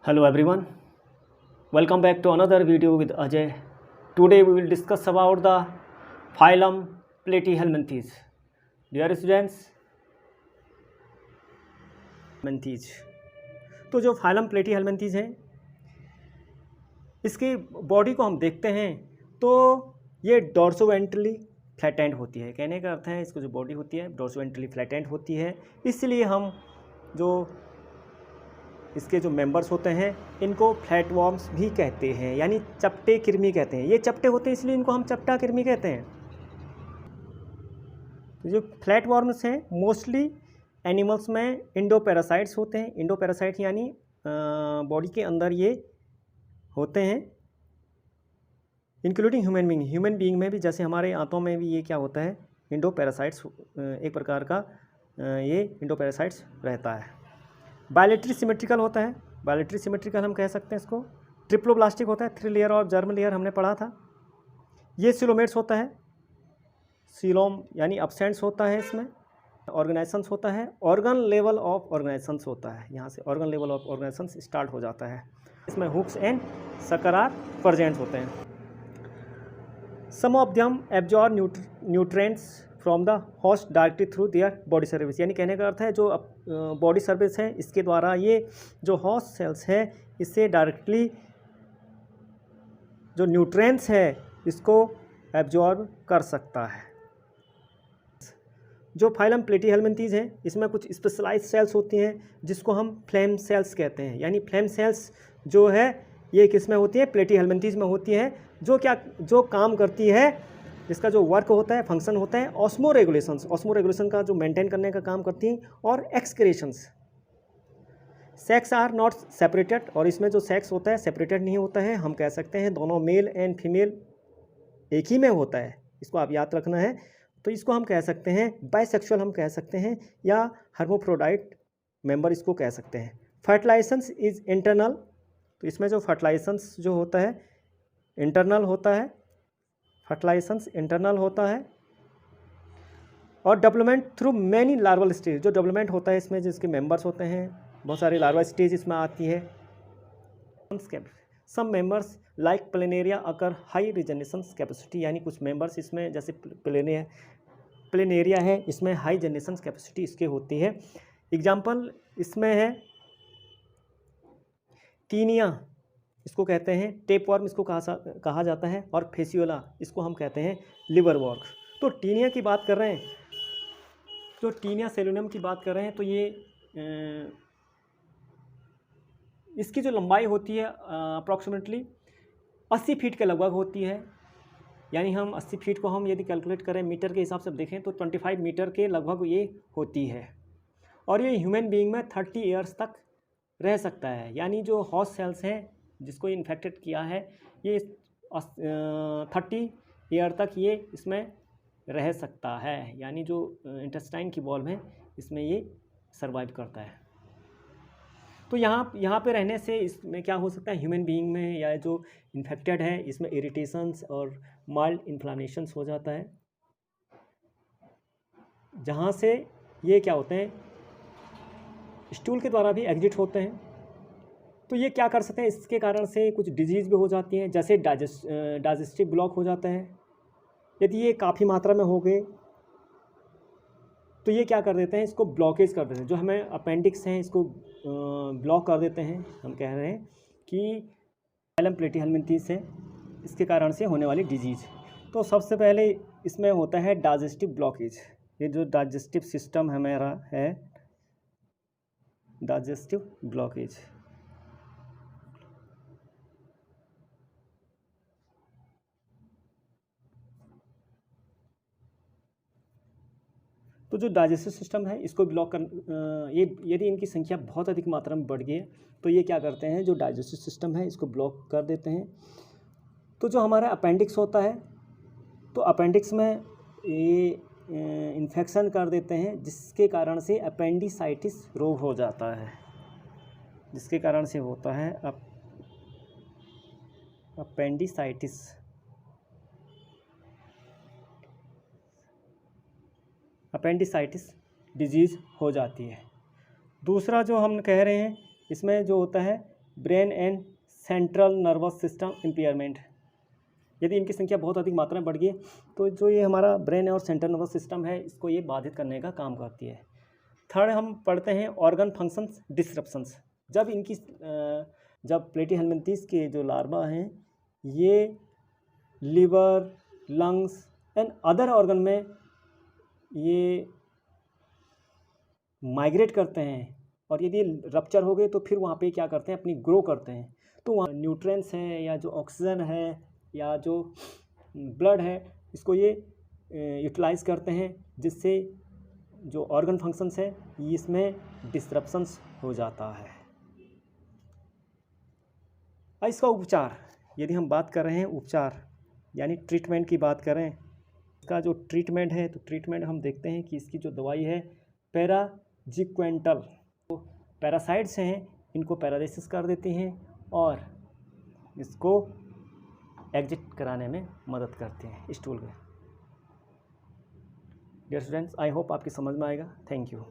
Hello everyone, welcome back to another video with Ajay. Today we will discuss about the phylum Platyhelminthes. Dear students, Helminthes. तो जो phylum प्लेटीहेल्मिंथीज हैं, इसकी body को हम देखते हैं तो ये डॉर्सोवेंट्रली फ्लैटेंड होती है। कहने का अर्थ है इसको जो बॉडी होती है डॉर्सोवेंट्रली फ्लैटेंड होती है, इसलिए हम जो इसके जो मेंबर्स होते हैं इनको फ्लैटवॉर्म्स भी कहते हैं, यानी चपटे कृमि कहते हैं। ये चपटे होते हैं इसलिए इनको हम चपटा कृमि कहते हैं। तो जो फ्लैटवॉर्म्स हैं मोस्टली एनिमल्स में इंडोपैरासाइट्स होते हैं। इंडोपैरासाइट यानी बॉडी के अंदर ये होते हैं, इंक्लूडिंग ह्यूमन बीइंग में भी, जैसे हमारे आंतों में भी ये क्या होता है इंडोपैरासाइट्स, एक प्रकार का ये इंडोपैरासाइट्स रहता है। बायलेटरी सिमेट्रिकल होता है, बायलेटरी सिमेट्रिकल हम कह सकते हैं इसको। ट्रिप्लोब्लास्टिक होता है, 3 लेयर और जर्म लेयर हमने पढ़ा था। ये सिलोमेट्स होता है, सिलोम यानी अपसेंट्स होता है इसमें। ऑर्गेनाइजेशंस होता है, ऑर्गन लेवल ऑफ ऑर्गेनाइजेशंस होता है, यहाँ से organ level of organisations start हो जाता है। इसमें hooks and sucker are present होते हैं। Some of them absorb nutrients from the host directly through their body service, यानी कहने का अर्थ है जो बॉडी सर्विस है इसके द्वारा ये जो होस्ट सेल्स है इससे डायरेक्टली जो न्यूट्रिएंट्स है इसको एब्जॉर्ब कर सकता है। जो फाइलम प्लेटीहेल्मिंथीज हैं इसमें कुछ स्पेशलाइज्ड सेल्स होती हैं जिसको हम फ्लेम सेल्स कहते हैं। यानी फ्लेम सेल्स जो है ये किस में होती है, प्लेटीहेल्मिंथीज में होती है। जो काम करती है, इसका जो वर्क होता है, फंक्शन होता है ऑस्मो रेगुलेशन का जो मेंटेन करने का काम करती हैं, और एक्सक्रेशंस। सेक्स आर नॉट सेपरेटेड, और इसमें जो सेक्स होता है सेपरेटेड नहीं होता है। हम कह सकते हैं दोनों मेल एंड फीमेल एक ही में होता है, इसको आप याद रखना है। तो इसको हम कह सकते हैं बाइसेक्सुअल हम कह सकते हैं, या हर्माफ्रोडाइट मेंबर इसको कह सकते हैं। फर्टिलाइजेशंस इज इंटरनल, तो इसमें जो फर्टिलाइजेशंस जो होता है इंटरनल होता है, फर्टिलाइजेशंस इंटरनल होता है। और development through many larval stage, जो डेवलपमेंट होता है इसमें जिसके मेंबर्स होते हैं बहुत सारे लार्वा स्टेज इसमें आती है। सम मेंबर्स लाइक प्लेनेरिया अकर हाई रिजनरेशन कैपेसिटी, यानी कुछ मेंबर्स इसमें जैसे प्लेनेरिया है इसमें हाई जनरेशन कैपेसिटी इसके होती है। एग्जाम्पल इसमें है टीनिया, इसको कहते हैं टेपवर्म, इसको कहा जाता है, और फेसियोला इसको हम कहते हैं लिवरवॉर्म। तो टीनिया की बात कर रहे हैं, तो टीनिया सेलुनम की बात कर रहे हैं, तो ये इसकी जो लंबाई होती है अप्रॉक्सीमेटली 80 फीट के लगभग होती है। यानी हम 80 फीट को हम यदि कैलकुलेट करें मीटर के हिसाब से देखें तो 25 मीटर के लगभग ये होती है। और ये ह्यूमन बीइंग में 30 ईयर्स तक रह सकता है। यानी जो होस्ट सेल्स हैं जिसको इन्फेक्टेड किया है ये 30 ईयर तक ये इसमें रह सकता है। यानी जो इंटेस्टाइन की वॉल्व है इसमें ये सर्वाइव करता है। तो यहाँ पे रहने से इसमें क्या हो सकता है, ह्यूमन बीइंग में या जो इन्फेक्टेड है इसमें इरिटेशंस और माइल्ड इन्फ्लामेशंस हो जाता है, जहाँ से ये क्या होते हैं स्टूल के द्वारा भी एग्जिट होते हैं। तो ये क्या कर सकते हैं, इसके कारण से कुछ डिजीज़ भी हो जाती हैं, जैसे डाइजेस्टिव ब्लॉक हो जाता है। यदि ये काफ़ी मात्रा में हो गए तो ये क्या कर देते हैं, इसको ब्लॉकेज कर देते हैं। जो हमें अपेंडिक्स हैं इसको ब्लॉक कर देते हैं। हम कह रहे हैं कि फाइलम प्लेटीहेल्मिंथीज से इसके कारण से होने वाली डिजीज़। तो सबसे पहले इसमें होता है डाइजेस्टिव ब्लॉकेज। ये जो डाइजेस्टिव सिस्टम हमारा है, डाइजेस्टिव ब्लॉकेज, तो जो डाइजेस्टिव सिस्टम है इसको ब्लॉक कर ये यदि इनकी संख्या बहुत अधिक मात्रा में बढ़ गई है तो ये क्या करते हैं, जो डाइजेस्टिव सिस्टम है इसको ब्लॉक कर देते हैं। तो जो हमारा अपेंडिक्स होता है, तो अपेंडिक्स में ये इन्फेक्शन कर देते हैं, जिसके कारण से अपेंडिसाइटिस रोग हो जाता है, जिसके कारण से होता है अपेंडिसाइटिस। अपेंडिसाइटिस डिजीज़ हो जाती है। दूसरा जो हम कह रहे हैं इसमें जो होता है brain and central nervous system impairment. यदि इनकी संख्या बहुत अधिक मात्रा में बढ़ गई तो जो ये हमारा ब्रेन और सेंट्रल नर्वस सिस्टम है इसको ये बाधित करने का काम करती है। थर्ड हम पढ़ते हैं ऑर्गन फंक्शंस डिसरप्शंस। जब प्लेटीहेल्मिंथेस के जो लार्वा हैं ये liver, lungs and other organ में ये माइग्रेट करते हैं और यदि रप्चर हो गए तो फिर वहाँ पे क्या करते हैं, अपनी ग्रो करते हैं। तो वहाँ न्यूट्रिएंट्स हैं या जो ऑक्सीजन है या जो ब्लड है इसको ये यूटिलाइज़ करते हैं, जिससे जो ऑर्गन फंक्शंस है इसमें डिसरप्शंस हो जाता है। इसका उपचार, यदि हम बात कर रहे हैं उपचार यानी ट्रीटमेंट की बात करें, इसका जो ट्रीटमेंट है तो ट्रीटमेंट हम देखते हैं कि इसकी जो दवाई है पैराजीक्वेंटल, तो पैरासाइट्स हैं इनको पैरालिसिस कर देती हैं और इसको एग्जिट कराने में मदद करते हैं स्टूल में। डियर स्टूडेंट्स, आई होप आपकी समझ में आएगा। Thank you.